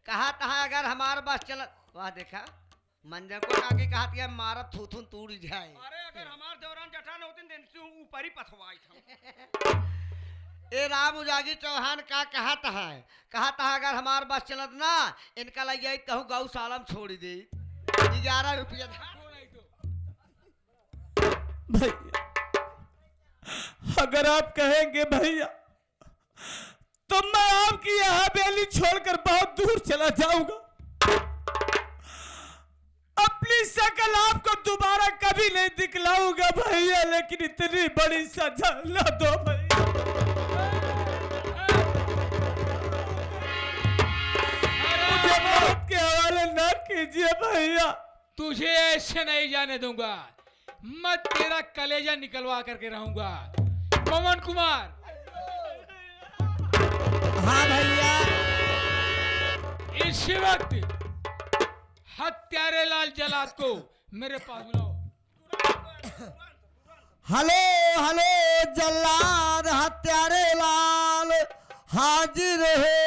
कहा था अगर हमारे बस चल वाह देखा मंजर को आगे कहा था मारा थूथुन टूट जाए। अरे अगर हमारे दौरान जठान होते दिन से ऊपर ही पथवाई था। ए राम उजागी चौहान का कहा था अगर हमारे बस चलत ना इनका लग जाए कहूँ गौशाला में छोड़ दी 11 रुपया था। भैया अगर आप कहेंगे भैया तो मैं आपकी यह हवेली छोड़कर बहुत दूर चला जाऊंगा। अपनी शकल आपको दोबारा कभी नहीं दिखलाऊंगा भैया, लेकिन इतनी बड़ी सजा न दो भैया। मुझे मौत के हवाले न कीजिए भैया। तुझे ऐसे नहीं जाने दूंगा, मैं तेरा कलेजा निकलवा करके रहूंगा। पवन कुमार। हाँ भैया। इसी वक्त हत्यारे लाल जलाद को मेरे पास बुलाओ। हेलो हेलो जल्लाद हत्यारे लाल हाजिर है।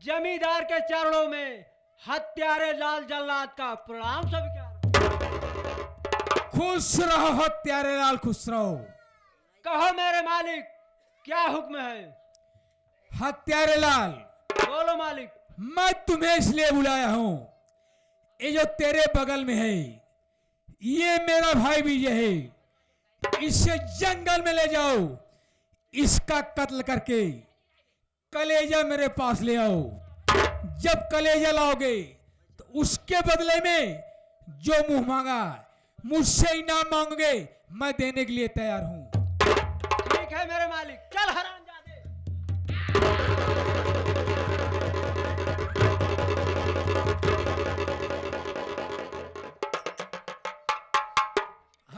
जमींदार के चरणों में हत्यारे लाल जल्लाद का प्रणाम स्वीकार। खुश रहो हत्यारे लाल, खुश रहो। कहो मेरे मालिक क्या हुक्म है? हत्यारे लाल बोलो मालिक। मैं तुम्हें इसलिए बुलाया हूं, ये जो तेरे बगल में है ये मेरा भाई विजय है। इसे जंगल में ले जाओ, इसका कत्ल करके कलेजा मेरे पास ले आओ। जब कलेजा लाओगे तो उसके बदले में जो मुंह मांगा मुझसे इनाम मांगोगे, मैं देने के लिए तैयार हूं। ठीक है मेरे मालिक, चल हरामजादे।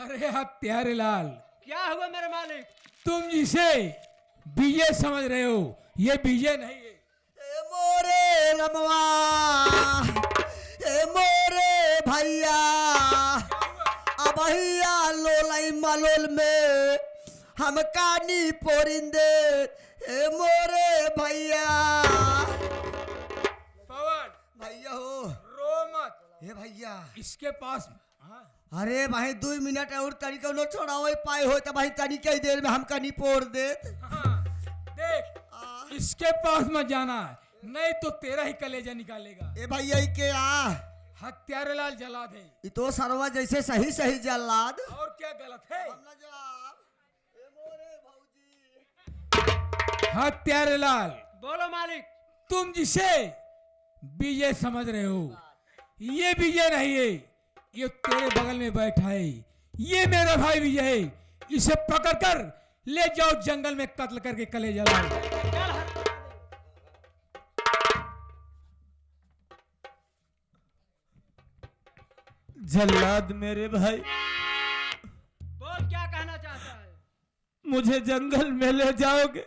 अरे हत्यारे लाल, क्या हुआ मेरे मालिक? तुम जिसे विजय समझ रहे हो ये विजय नहीं है। ए मोरे रमवा, ए मोरे भैया, अबहिया लोलाई मलोल में हम कानी पोरिंदे। ए मोरे भैया। पवन भैया हो रो मत। ए भैया इसके पास अरे भाई 2 मिनट और तरीका न छोड़ाओ पाए हो तो भाई तरीके ही देर में हम कनी पोड़ दे। देख इसके पास मत जाना, नहीं तो तेरा ही कलेजा निकालेगा। ए भैया के हत्यारे लाल जलाद है। ये तो सरवा जैसे सही सही जल्लाद। और क्या गलत है? हत्यारे लाल, बोलो मालिक। तुम जिसे विजय समझ रहे हो ये विजय नहीं है, ये तेरे बगल में बैठा है ये मेरा भाई विजय है। इसे पकड़कर ले जाओ जंगल में कत्ल करके कलेजा लाओ। जल्लाद मेरे भाई, बोल क्या कहना चाहता है? मुझे जंगल में ले जाओगे,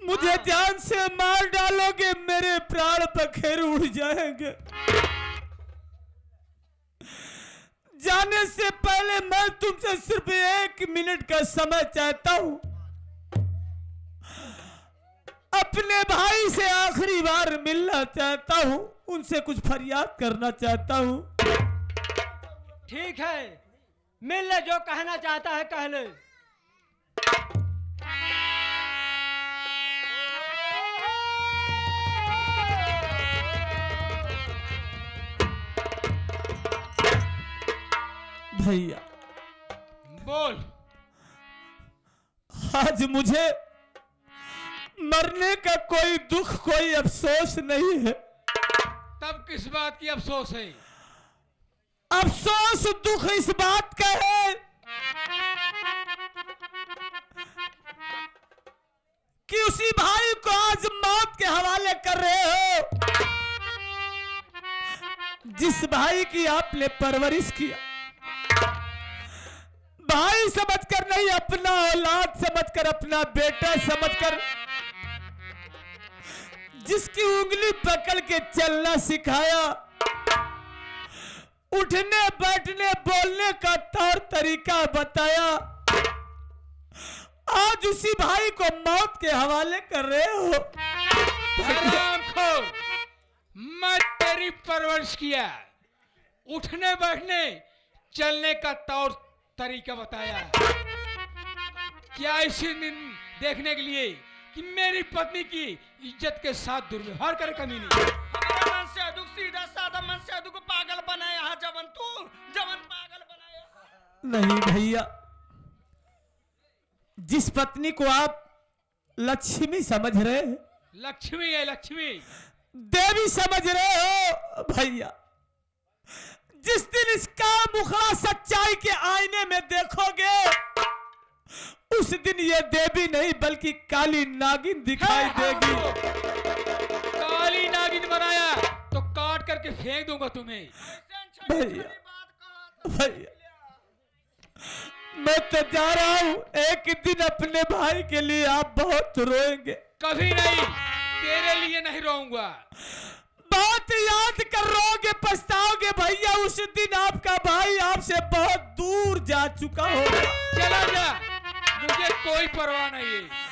मुझे जान से मार डालोगे, मेरे प्राण पखेरु उड़ जाएंगे। जाने से पहले मैं तुमसे सिर्फ 1 मिनट का समय चाहता हूं। अपने भाई से आखिरी बार मिलना चाहता हूं, उनसे कुछ फरियाद करना चाहता हूं। ठीक है, मिल ले, जो कहना चाहता है कह ले। भैया बोल। आज मुझे मरने का कोई दुख कोई अफसोस नहीं है। तब किस बात की अफसोस है? अफसोस दुख इस बात का है कि उसी भाई को आज मौत के हवाले कर रहे हो, जिस भाई की आपने परवरिश किया। भाई समझकर नहीं, अपना औलाद समझकर, अपना बेटा समझकर, जिसकी उंगली पकड़ के चलना सिखाया, उठने बैठने बोलने का तौर तरीका बताया, आज उसी भाई को मौत के हवाले कर रहे हो। हरामखोर, मैं तेरी परवरिश किया, उठने बैठने चलने का तौर तरीका बताया, क्या इसी दिन देखने के लिए कि मेरी पत्नी की इज्जत के साथ दुर्व्यवहार करे कमीनी। हमारे मन से अदुक सीधा साधा मन से अदुक पागल बनाया है जवन तू जवन पागल बनाया। नहीं भैया, जिस पत्नी को आप लक्ष्मी समझ रहे हैं, लक्ष्मी है लक्ष्मी, देवी समझ रहे हो भैया, जिस दिन इसका मुखड़ा सच्चाई के आईने में देखोगे, उस दिन ये देवी नहीं बल्कि काली नागिन दिखाई देगी। काली नागिन बनाया तो काट करके फेंक दूंगा तुम्हें। भैया भैया, मैं तो जा रहा हूं, एक दिन अपने भाई के लिए आप बहुत रोएंगे। कभी नहीं, तेरे लिए नहीं रोऊंगा। बात याद कर रोगे, पछताओगे भैया, उस दिन आपका भाई आपसे बहुत दूर जा चुका होगा। चला जा, मुझे कोई परवाह नहीं है।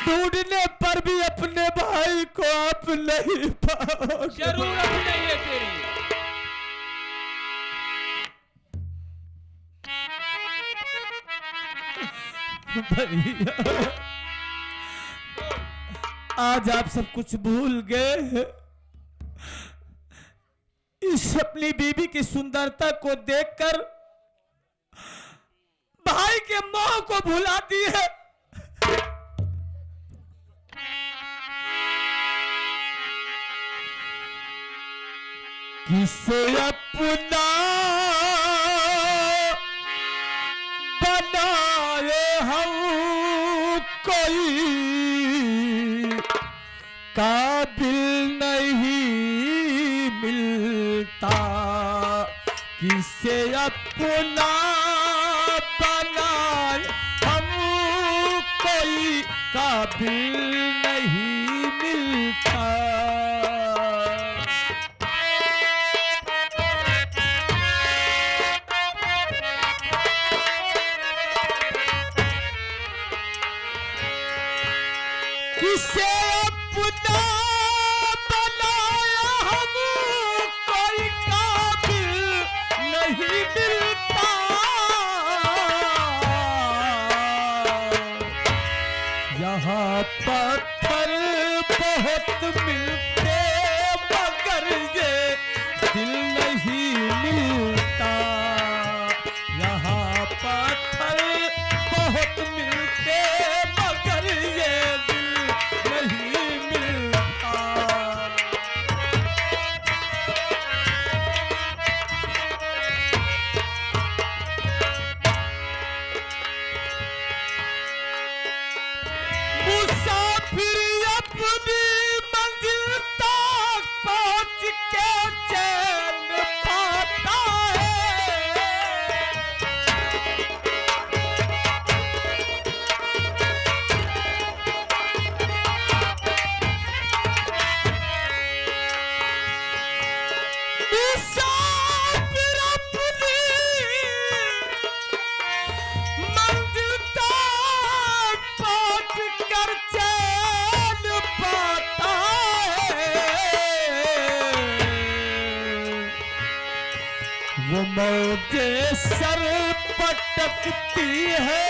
ढूंढने पर भी अपने भाई को आप नहीं पाओगे। जरूरत नहीं है तेरी। भैया, आज आप सब कुछ भूल गए। इस अपनी बीबी की सुंदरता को देखकर भाई के मोह को भुला दिए। किसे अपना बनाए हम, कोई काबिल नहीं मिलता। किसे अपना बनाए हम, कोई काबिल नहीं मिलता। किसे अपना बनाया हम, कोई काबिल नहीं मिलता। यहाँ पत्थर बहुत मिलते मगर ये दिल नहीं मिलता। यहाँ पत्थर बहुत मिलते मगर ये दिल नहीं मिलता। मुसाफिर अपनी मंजिल तक पहुंच के चैन पाता है। मुसाफिर अपनी मंजिल तक पहुंच कर चैन पाता है। वो मौजे सर पटकती है,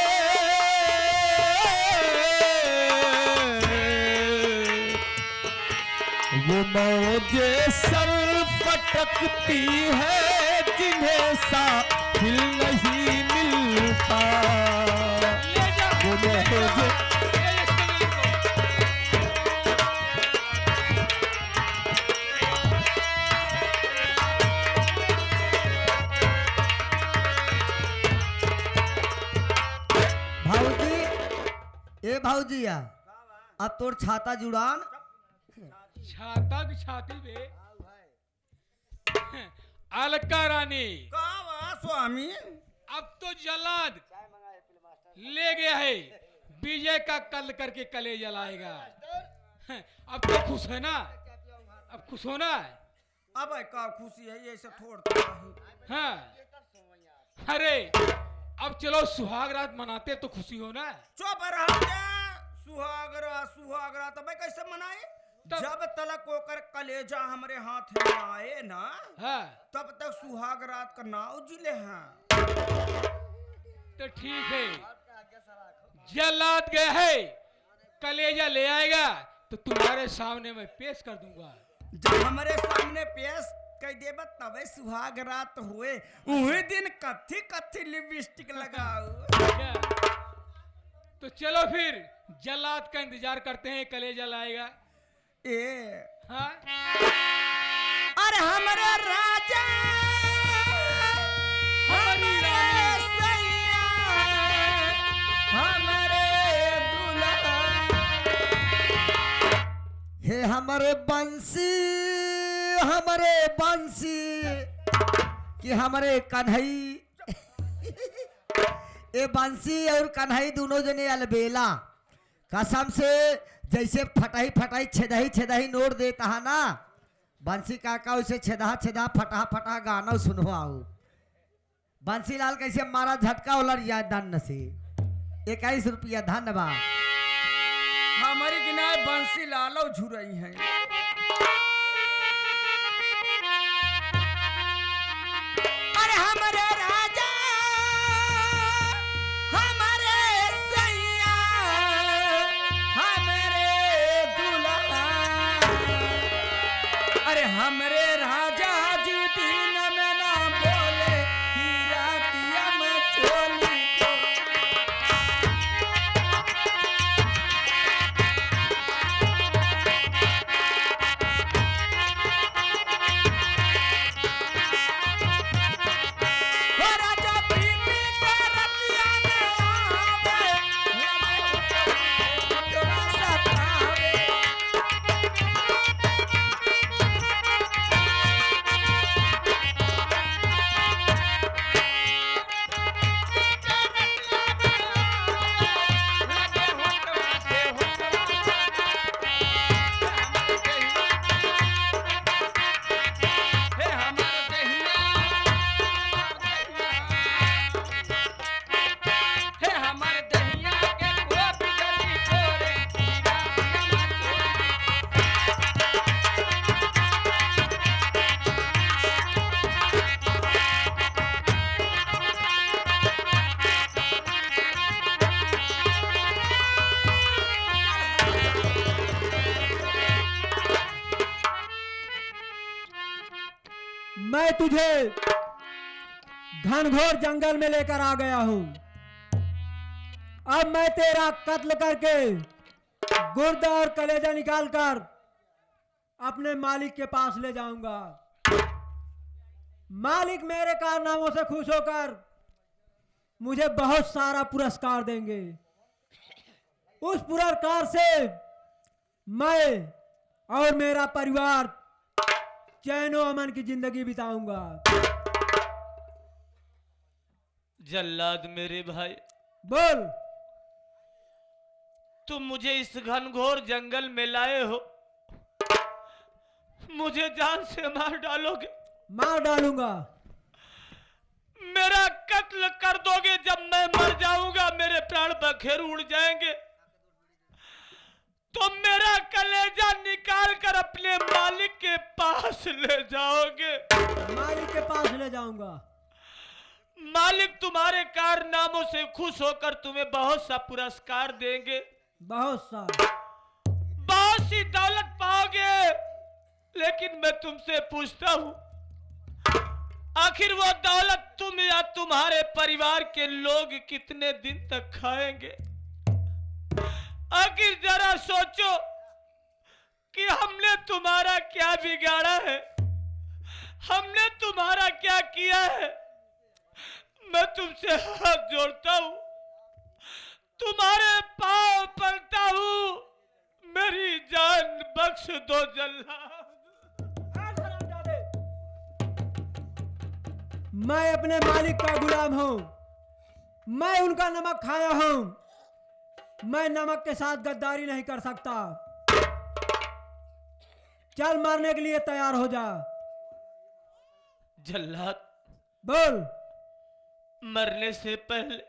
वो मौजे सर पटकती है, जिन्हें साहिल नहीं मिलता। ले जा, वो ले जा, मौजे ले जा भाऊजी, ए भौजिया, अब तोर छाता जुड़ान। छाता की छाती पे अलका रानी, स्वामी अब तो जल्लाद ले गया है, विजय का कल करके कले जलाएगा। अब तो खुश है ना, अब खुश होना है। अब का खुशी है ये से थोड़ता है। हाँ अरे अब चलो सुहाग रात मनाते तो खुशी हो ना। चुप रहा क्या? सुहागरा तो भाई कैसे मनाए? जब तलक होकर कलेजा हमारे हाथ में आए ना, हाँ तब तक सुहाग रात का नाव जिले हैं। तो ठीक है, जल्लाद गया है, कलेजा ले आएगा तो तुम्हारे सामने मैं पेश कर दूंगा। जब हमारे सामने पेश कर देबा तबे सुहाग रात हुए। वही दिन कथी कथी लिपस्टिक लगाओ। तो चलो फिर जल्लाद का इंतजार करते हैं, कलेजा लाएगा। ए हाँ अरे हमारा राजा हमारी रानी सैया हमारे दुल्हा हे हमारे बंसी कि हमारे कन्हई ए बंसी और कन्हई दोनों जने अलबेला कसम से जैसे फटाई छेदही नोट देता है ना बंसी काका उसे छेदा फटा गाना सुनो आओ। बंसी लाल कैसे मारा झटका उलट जाए दंड से। 21 रुपया धन्यवाद। हमारी गिनाए बंसी लालो झुरई है। अरे हमारे राजा हमारे सैया हमारे दुल्हा। अरे हमारे राजा जी दिन में ना बोले हीरा किया मैं चोली को। मैं तुझे घनघोर जंगल में लेकर आ गया हूं। अब मैं तेरा कत्ल करके गुर्दा और कलेजा निकालकर अपने मालिक के पास ले जाऊंगा। मालिक मेरे कारनामों से खुश होकर मुझे बहुत सारा पुरस्कार देंगे। उस पुरस्कार से मैं और मेरा परिवार चैनो अमन की जिंदगी बिताऊंगा। जल्लाद मेरे भाई, बोल। तुम मुझे इस घनघोर जंगल में लाए हो, मुझे जान से मार डालोगे? मार डालूंगा। मेरा कत्ल कर दोगे? जब मैं मर जाऊंगा मेरे प्राण बखेर उड़ जाएंगे तो मेरा कलेजा निकाल कर अपने मालिक के पास ले जाओगे? मालिक के पास ले जाऊंगा। मालिक तुम्हारे कारनामों से खुश होकर तुम्हें बहुत सा पुरस्कार देंगे, बहुत सी दौलत पाओगे। लेकिन मैं तुमसे पूछता हूं, आखिर वो दौलत तुम या तुम्हारे परिवार के लोग कितने दिन तक खाएंगे? आखिर जरा सोचो कि हमने तुम्हारा क्या बिगाड़ा है, हमने तुम्हारा क्या किया है। मैं तुमसे हाथ जोड़ता हूं, तुम्हारे पांव पड़ता हूं, मेरी जान बख्श दो जल्लाद। मैं अपने मालिक का गुलाम हूं, मैं उनका नमक खाया हूं, मैं नमक के साथ गद्दारी नहीं कर सकता। चल मरने के लिए तैयार हो जा। जल्लाद, बोल। मरने से पहले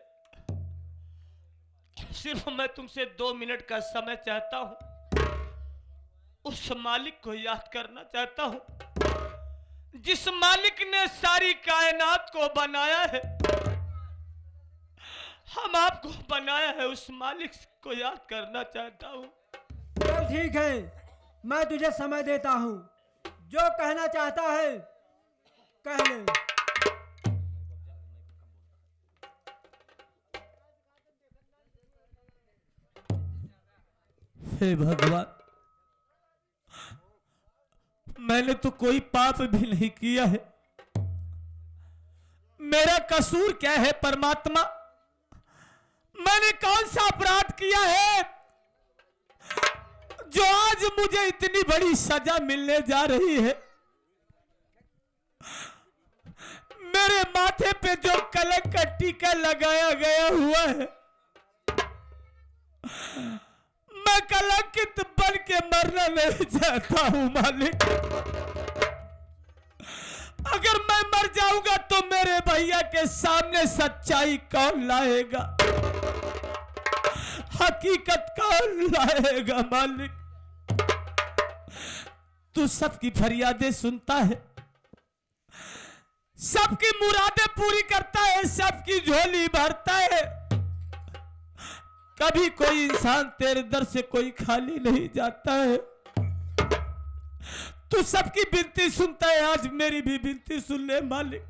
सिर्फ मैं तुमसे 2 मिनट का समय चाहता हूं। उस मालिक को याद करना चाहता हूं जिस मालिक ने सारी कायनात को बनाया है, हम आपको बनाया है, उस मालिक को याद करना चाहता हूं। चल ठीक है, मैं तुझे समय देता हूं, जो कहना चाहता है कह ले। हे भगवान, मैंने तो कोई पाप भी नहीं किया है, मेरा कसूर क्या है परमात्मा? मैंने कौन सा अपराध किया है जो आज मुझे इतनी बड़ी सजा मिलने जा रही है? मेरे माथे पे जो कलंक का टीका लगाया गया हुआ है, मैं कलंकित बन के मरना नहीं चाहता हूं मालिक। अगर मैं मर जाऊंगा तो मेरे भैया के सामने सच्चाई कौन लाएगा, हकीकत कौन लाएगा मालिक? तू सबकी फरियादें सुनता है, सबकी मुरादें पूरी करता है, सबकी झोली भरता है। कभी कोई इंसान तेरे दर से कोई खाली नहीं जाता है। तू सबकी विनती सुनता है, आज मेरी भी विनती सुन ले मालिक,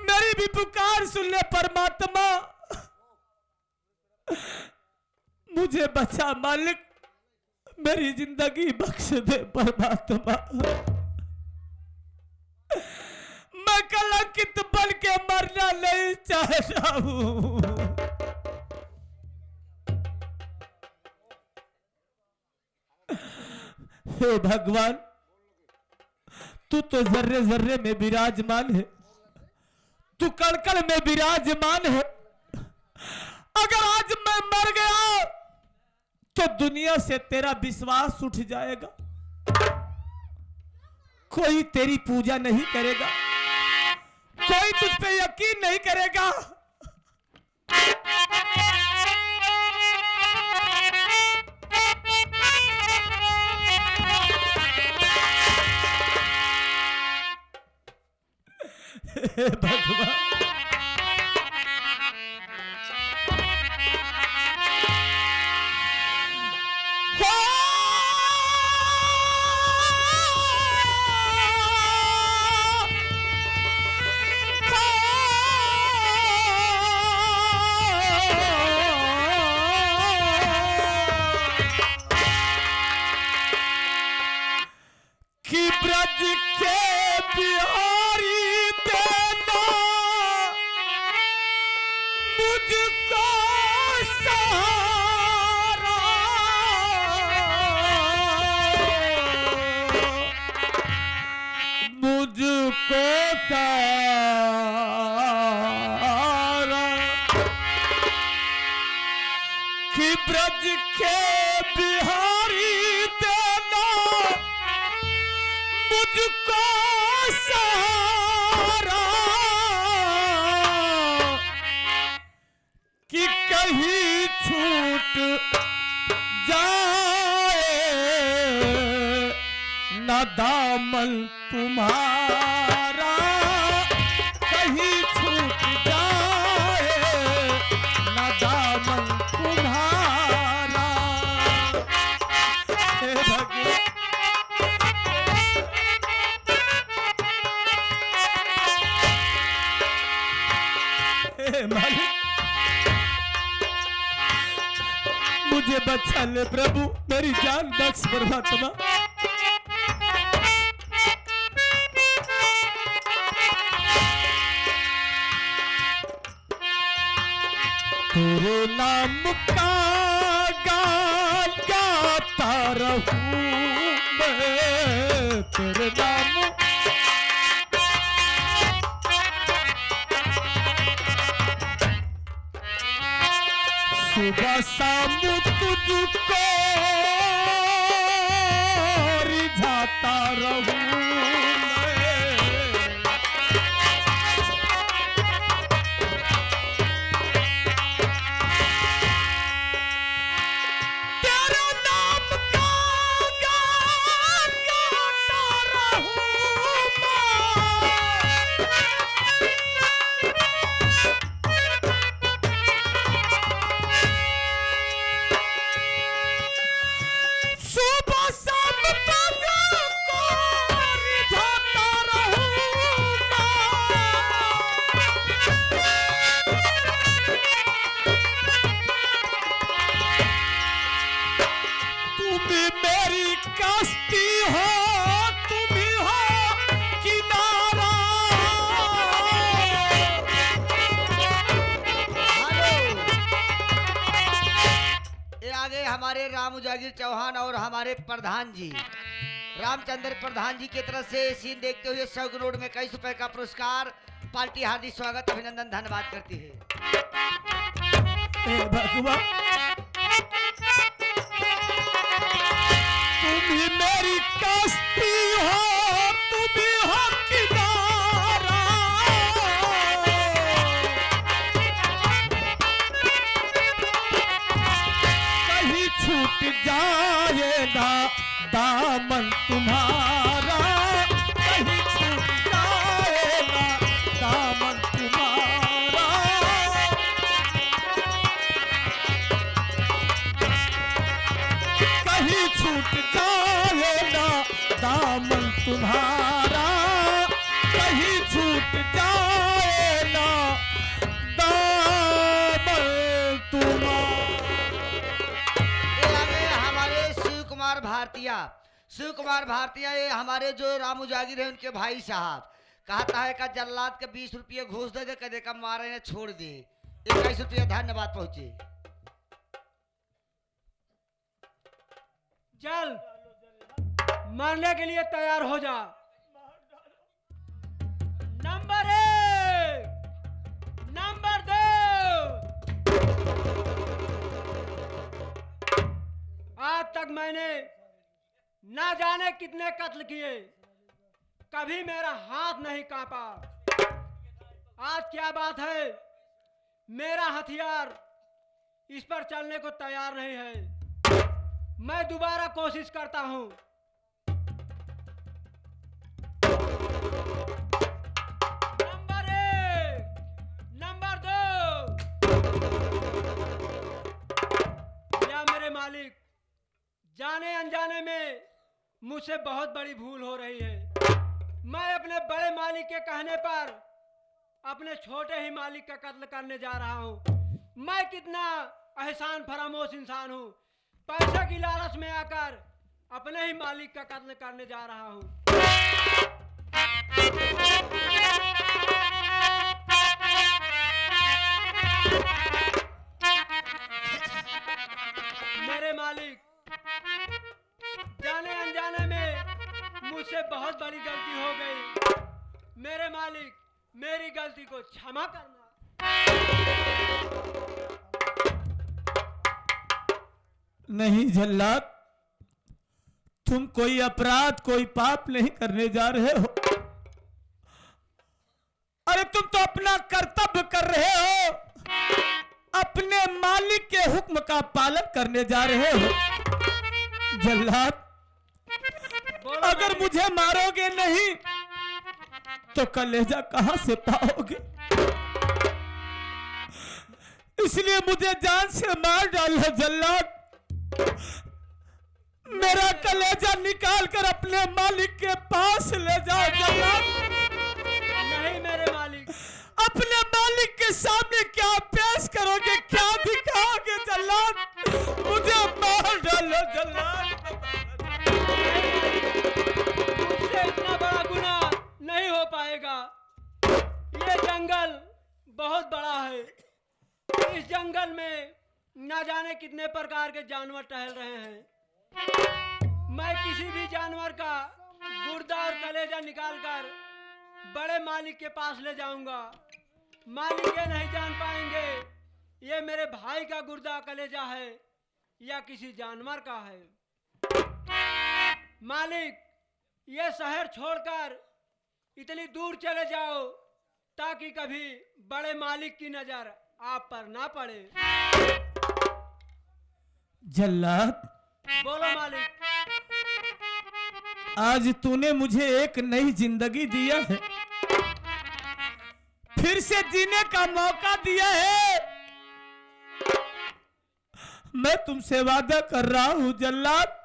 मेरी भी पुकार सुन ले परमात्मा। मुझे बचा मालिक, मेरी जिंदगी बख्श दे परमात्मा। मैं कलंकित बन के मरना नहीं चाहता हूं। हे भगवान, तू तो जर्रे जर्रे में विराजमान है, तू कण कण में विराजमान है। अगर आज मैं मर गया तो दुनिया से तेरा विश्वास उठ जाएगा, कोई तेरी पूजा नहीं करेगा, कोई तुझ पे यकीन नहीं करेगा। भगवान, कि ब्रज के बिहारी देना मुझको सहारा, मुझको सहारा, कि ब्रज के बिहारी देना मुझको सहारा, कि कहीं छूट जाए न दामन तुम्हारा, कहीं छूट जाए न दामन तुम्हारा। हे भगवान, मालिक, मुझे बचा ले प्रभु, मेरी जान बख्श परमात्मा। तेरे नाम का गान गाता रहूं मैं, तेरे नाम सुबह शाम तुझको रिझाता रहूं मैं। राम उजागिर चौहान और हमारे प्रधान जी रामचंद्र प्रधान जी की तरफ से सीन देखते हुए 100 करोड़ में 21 रुपए का पुरस्कार पार्टी हार्दिक स्वागत अभिनंदन धन्यवाद करती है। ए भगवान, तुम ही मेरी कश्ती हो, तुम ही हो किनारा, कहीं छूट जाएगा दामन तुम्हारा, कहीं छूट जाएगा दामन तुम्हारा, कहीं छूट जाएगा दामन तुम्हारा, कहीं छूट जाएगा दामन तुम्हारा। ये आगे हमारे शिव कुमार भारतीय ये हमारे जो राम उजागिर है उनके भाई साहब कहता है का जल्लाद के 20 रुपये घूस दे दे कदे का मारे ने छोड़ दे 21 रुपये धन्यवाद पहुंचे। चल मरने के लिए तैयार हो जा। Number 1, number 2। आज तक मैंने ना जाने कितने कत्ल किए, कभी मेरा हाथ नहीं कांपा। आज क्या बात है, मेरा हथियार इस पर चलने को तैयार नहीं है। मैं दोबारा कोशिश करता हूं। Number 1, number 2। या मेरे मालिक, जाने अनजाने में मुझसे बहुत बड़ी भूल हो रही है। मैं अपने बड़े मालिक के कहने पर अपने छोटे ही मालिक का कत्ल करने जा रहा हूं। मैं कितना एहसान फरामोश इंसान हूं, पैसे की लालच में आकर अपने ही मालिक का कत्ल करने जा रहा हूं। मेरे मालिक, जाने अनजाने में मुझसे बहुत बड़ी गलती हो गई। मेरे मालिक, मेरी गलती को क्षमा करना। नहीं जल्लाद, तुम कोई अपराध कोई पाप नहीं करने जा रहे हो। अरे तुम तो अपना कर्तव्य कर रहे हो, अपने मालिक के हुक्म का पालन करने जा रहे हो। जल्लाद, अगर मुझे मारोगे नहीं तो कलेजा कहां से पाओगे? इसलिए मुझे जान से मार डालो जल्लाद। मेरा कलेजा निकाल कर अपने मालिक के पास ले जाओ जल्लाद। नहीं मेरे मालिक, अपने मालिक के सामने क्या पेश करोगे, क्या दिखाओगे जल्लाद? मुझे मार डालो जल्लाद। मुझसे इतना बड़ा गुनाह नहीं हो पाएगा। ये जंगल बहुत बड़ा है। इस जंगल में ना जाने कितने प्रकार के जानवर टहल रहे हैं। मैं किसी भी जानवर का गुर्दा और कलेजा निकालकर बड़े मालिक के पास ले जाऊंगा। मालिक ये नहीं जान पाएंगे ये मेरे भाई का गुर्दा कलेजा है या किसी जानवर का है। मालिक, ये शहर छोड़कर इतनी दूर चले जाओ ताकि कभी बड़े मालिक की नजर आप पर ना पड़े। जल्लाद, बोलो मालिक। आज तूने मुझे एक नई जिंदगी दिया है, फिर से जीने का मौका दिया है। मैं तुमसे वादा कर रहा हूं जल्लाद,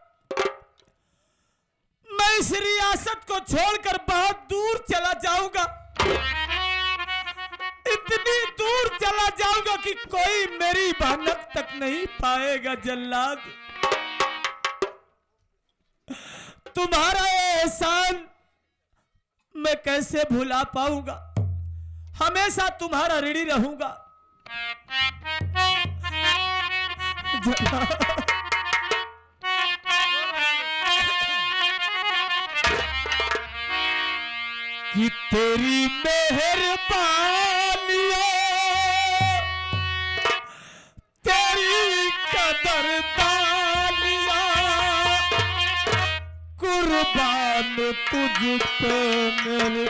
मैं इस रियासत को छोड़कर बहुत दूर चला जाऊंगा। इतनी दूर चला जाऊंगा कि कोई मेरी भनक तक नहीं पाएगा जल्लाद। तुम्हारा एहसान मैं कैसे भुला पाऊंगा? हमेशा तुम्हारा ऋणी रहूंगा। कि तेरी मेहरबानियों तेरी कदरदानियां कुर्बान तुझ पे मेरे